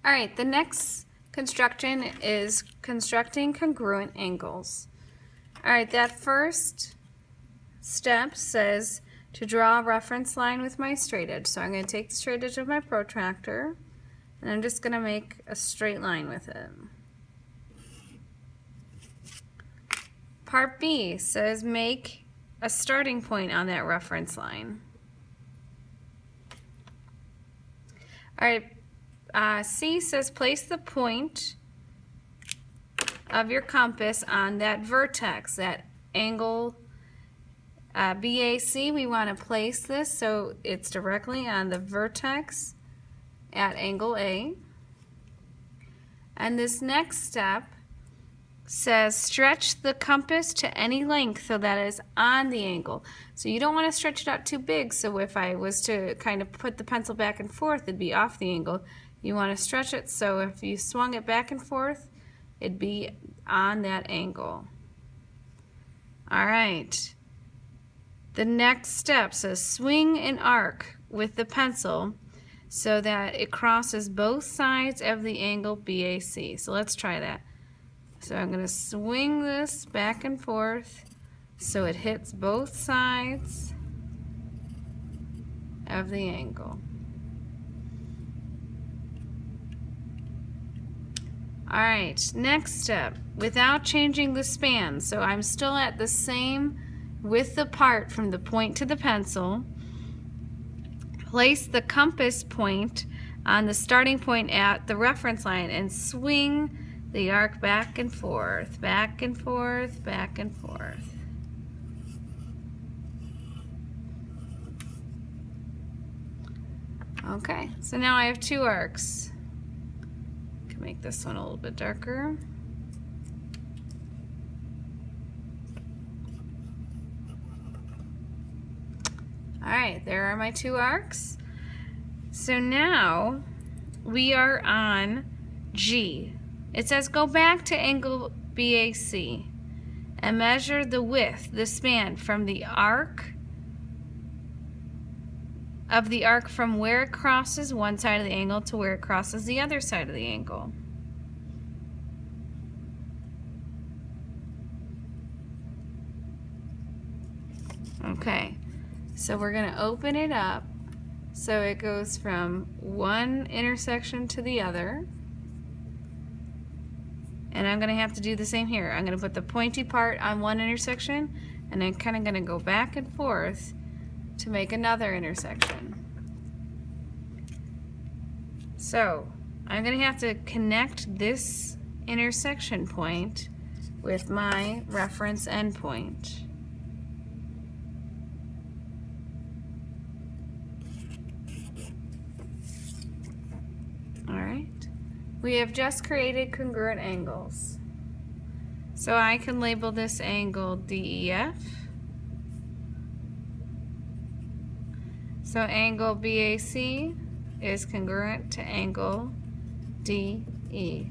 All right, the next construction is constructing congruent angles. All right, that first step says to draw a reference line with my straight edge. So I'm going to take the straight edge of my protractor and I'm just going to make a straight line with it. Part B says make a starting point on that reference line. All right, C says place the point of your compass on that vertex, that angle BAC. We want to place this so it's directly on the vertex at angle A. And this next step says stretch the compass to any length so that is on the angle. So you don't want to stretch it out too big, so if I was to kind of put the pencil back and forth, it'd be off the angle. You want to stretch it so if you swung it back and forth, it'd be on that angle. All right. The next step says swing an arc with the pencil so that it crosses both sides of the angle BAC. So let's try that. So I'm going to swing this back and forth so it hits both sides of the angle. All right, next step, without changing the span. So I'm still at the same width apart from the point to the pencil. Place the compass point on the starting point at the reference line and swing the arc back and forth, back and forth, back and forth. Okay, so now I have two arcs. I can make this one a little bit darker. All right, there are my two arcs. So now we are on G. It says go back to angle BAC and measure the width, the span from the arc from where it crosses one side of the angle to where it crosses the other side of the angle. Okay, so we're going to open it up so it goes from one intersection to the other. And I'm going to have to do the same here. I'm going to put the pointy part on one intersection and I'm kind of going to go back and forth to make another intersection. So I'm going to have to connect this intersection point with my reference endpoint. All right. We have just created congruent angles. So I can label this angle DEF. So angle BAC is congruent to angle DE.